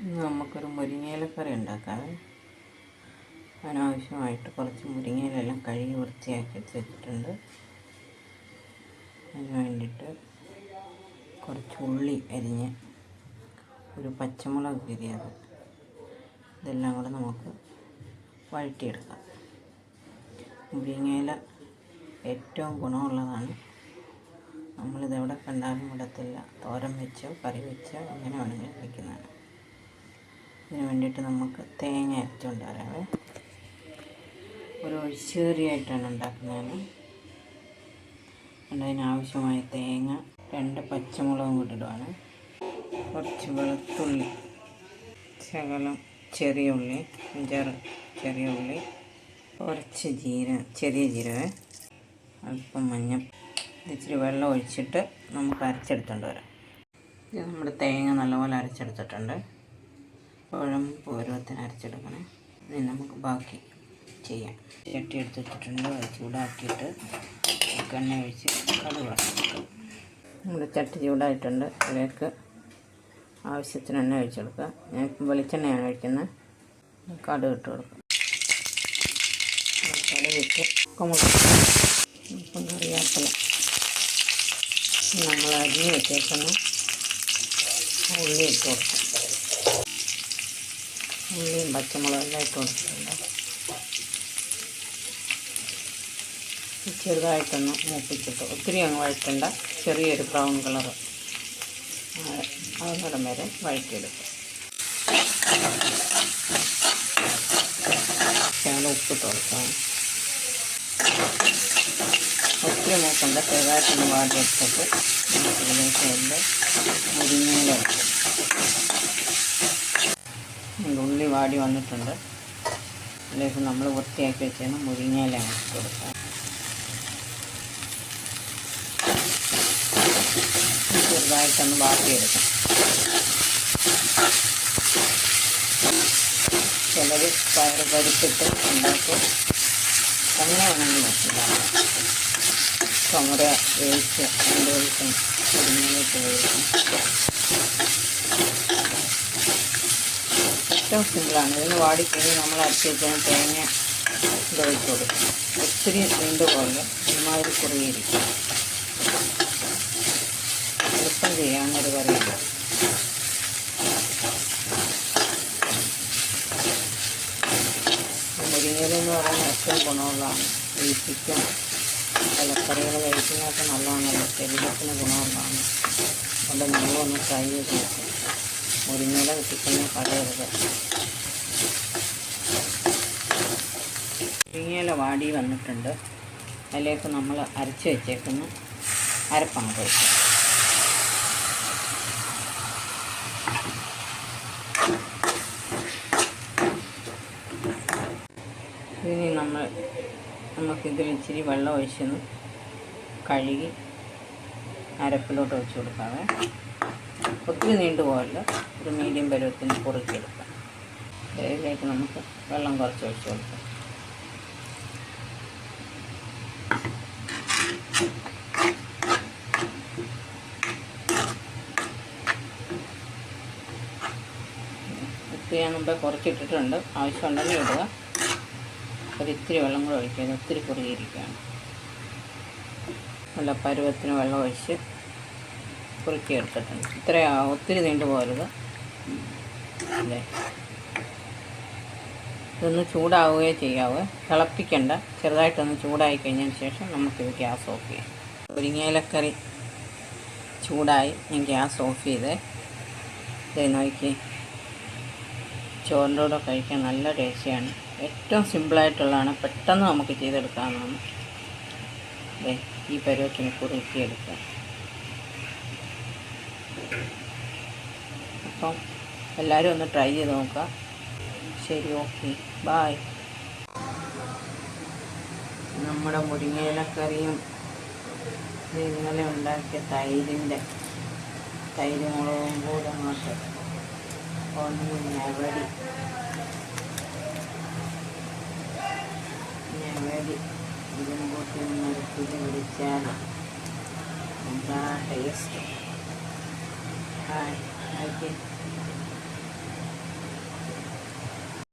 ഇന്ന് നമുക്കൊരു മുരിങ്ങയിലക്കറി ഉണ്ടാക്കാം. അതിനാവശ്യമായിട്ട് കുറച്ച് മുരിങ്ങയിലെല്ലാം കഴുകി വൃത്തിയാക്കി വെച്ചിട്ടുണ്ട്. അതിന് വേണ്ടിയിട്ട് കുറച്ച് ഉള്ളി അരിഞ്ഞ്, ഒരു പച്ചമുളക് കീറിയത്, ഇതെല്ലാം കൂടെ നമുക്ക് വഴറ്റിയെടുക്കാം. മുരിങ്ങയില ഏറ്റവും ഗുണമുള്ളതാണ്. നമ്മളിതെവിടെ കണ്ടാലും വിടത്തില്ല. തോരൻ വെച്ചോ കറി വെച്ചോ എങ്ങനെ വേണമെങ്കിലും വയ്ക്കുന്നതാണ്. ഇതിന് വേണ്ടിയിട്ട് നമുക്ക് തേങ്ങ അരച്ചുകൊണ്ട് വരാവേ. ഒരു ഒഴിച്ചുകറിയായിട്ടാണ് ഉണ്ടാക്കുന്നത്. അതിനാവശ്യമായ തേങ്ങ, 2 പച്ചമുളകും കൂടിടുവാണ്, കുറച്ച് വെളുത്തുള്ളി, ശകലം ചെറിയ ഉള്ളി, 5-6 ചെറിയ ഉള്ളി, കുറച്ച് ചെറിയ ജീരകം, അല്പം മഞ്ഞൾ, ഇച്ചിരി വെള്ളം ഒഴിച്ചിട്ട് നമുക്ക് അരച്ചെടുത്തുകൊണ്ട് വരാം. ഇത് നമ്മുടെ തേങ്ങ നല്ലപോലെ അരച്ചെടുത്തിട്ടുണ്ട്. കുഴമ്പ് പരുവത്തിന് അരച്ചെടുക്കണം. ഇനി നമുക്ക് ബാക്കി ചെയ്യാം. ചട്ടി എടുത്ത് വെച്ചിട്ടുണ്ട്. അത് ചൂടാക്കിയിട്ട് എണ്ണ ഒഴിച്ച് കടുക് വറുത്തെടുക്കാം. നമ്മുടെ ചട്ടി ചൂടായിട്ടുണ്ട്. അതിലേക്ക് ആവശ്യത്തിന് എണ്ണ ഒഴിച്ചെടുക്കുക. ഞാനിപ്പം വെളിച്ചെണ്ണയാണ് ഒഴിക്കുന്നത്. കടുക് ഇട്ട് കൊടുക്കുക. കടുകിട്ട് ഇപ്പം കറിവേപ്പില, നമ്മൾ അരിഞ്ഞ് വെച്ചേക്കുന്ന ഉള്ളി ഇട്ട് കൊടുക്കും. ഉള്ളിയും പച്ചമുളകെല്ലാം ഇട്ട് കൊടുത്തിട്ടുണ്ട്. ചെറുതായിട്ടൊന്ന് മൂപ്പിച്ചിട്ട്, ഒത്തിരി അങ്ങ് വഴറ്റണ്ട, ചെറിയൊരു ബ്രൗൺ കളർ അതിനിടം വരെ വഴറ്റിയെടുക്കും. ശകലം ഉപ്പിട്ട് കൊടുക്കാം. ഒത്തിരി മൂക്കണ്ട, ചെറുതായിട്ടൊന്ന് വാടിയെടുത്തിട്ട് ഇതിലേക്ക് മുരിങ്ങയില വെക്കും. ഉള്ളി വാടി വന്നിട്ടുണ്ട്. അതിലേക്ക് നമ്മൾ വൃത്തിയാക്കി വെച്ചാൽ മുരിങ്ങയില ഇട്ട് കൊടുക്കാം. ചെറുതായിട്ടൊന്ന് വാട്ടിയെടുക്കാം. ചിലർ പരിപ്പിട്ട് ഉണ്ടാക്കും. അങ്ങനെ വേണമെങ്കിൽ നോക്കില്ല. ചുമര വേവിച്ച് 2 ദിവസം മുരിങ്ങയിലേക്ക് വേവിക്കും. ഏറ്റവും സിമ്പിളാണ്. ഇതിന് വാടിക്കഴിഞ്ഞ് നമ്മൾ അരച്ച് വെച്ചാൽ തേങ്ങ ഇതൊഴിച്ച് കൊടുക്കും. ഒത്തിരി നീണ്ടുപോലെ ഒരുമാതിരി കുറുകിയിരിക്കും. എളുപ്പം ചെയ്യാവുന്നൊരു കറിയില്ല. മുരിങ്ങയില എന്ന് പറയുന്നത് ഏറ്റവും ഗുണമുള്ളതാണ്. ഈ ചിക്കൻ ഇലക്കറികൾ കഴിക്കുന്നതൊക്കെ നല്ലതാണല്ലോ, ശരീരത്തിന് ഗുണമുള്ളതാണ്. അതുകൊണ്ട് നമ്മളൊന്ന് ട്രൈ ചെയ്ത് നോക്കും. മുരിങ്ങയില കിട്ടിക്കഴിഞ്ഞാൽ കളയരുത്. മുരിങ്ങയില വാടി വന്നിട്ടുണ്ട്. അതിലേക്ക് നമ്മൾ അരച്ച് വെച്ചേക്കുന്ന അരപ്പാണ് കഴിക്കുക. ഇനി നമുക്കിതിൽ ഇച്ചിരി വെള്ളം ഒഴിച്ചൊന്ന് കഴുകി അരപ്പിലോട്ട് ഒഴിച്ച് കൊടുക്കാവേ. ഒത്തിരി നീണ്ടുപോകല്ല, ഒരു മീഡിയം പരുവത്തിന് കുറുക്കിയെടുക്കാം. ഇതിലേക്ക് നമുക്ക് വെള്ളം കുറച്ച് ഒഴിച്ച് കൊടുക്കാം. ഒത്തിരി ഞാൻ മുമ്പേ കുറച്ചിട്ടിട്ടുണ്ട്. ആവശ്യമുണ്ടെങ്കിൽ ഇടുക. ഒരിത്തിരി വെള്ളം കൂടെ ഒഴിക്കുക. ഒത്തിരി കുറുകിയിരിക്കുകയാണ്. നല്ല പരുവത്തിന് വെള്ളം ഒഴിച്ച് കുറുക്കിയെടുത്തിട്ടുണ്ട്. ഒത്തിരി നീണ്ടു പോകരുത്. അല്ലേ, ഇതൊന്ന് ചൂടാവുകയോ ചെയ്യാവേ. തിളപ്പിക്കണ്ട. ചെറുതായിട്ടൊന്ന് ചൂടായി കഴിഞ്ഞതിന് ശേഷം നമുക്കിത് ഗ്യാസ് ഓഫ് ചെയ്യാം. മുരിങ്ങയിലക്കറി ചൂടായി. ഞാൻ ഗ്യാസ് ഓഫ് ചെയ്തേ. ഇത് നോക്കി, ചോറിൻ്റെ കൂടെ കഴിക്കാൻ നല്ല ടേസ്റ്റിയാണ്. ഏറ്റവും സിമ്പിളായിട്ടുള്ളതാണ്. പെട്ടെന്ന് നമുക്ക് ചെയ്തെടുക്കാവുന്നതാണ്. ഈ പരുവത്തിന് കുറുക്കിയെടുക്കാം. അപ്പം എല്ലാവരും ഒന്ന് ട്രൈ ചെയ്ത് നോക്കുക. ശരി, ഓക്കെ, ബായ്. നമ്മുടെ മുരിങ്ങയിലക്കറിയും ഇന്നലെ ഉണ്ടാക്കിയ തൈര് മുളകും കൂടെ അങ്ങോട്ട് ഒന്ന് ഞവടി ഇതിനും കൂട്ടി നിരത്തിട്ട് പിടിച്ചാൽ എന്താ ടേസ്റ്റ്. ഓക്കെ.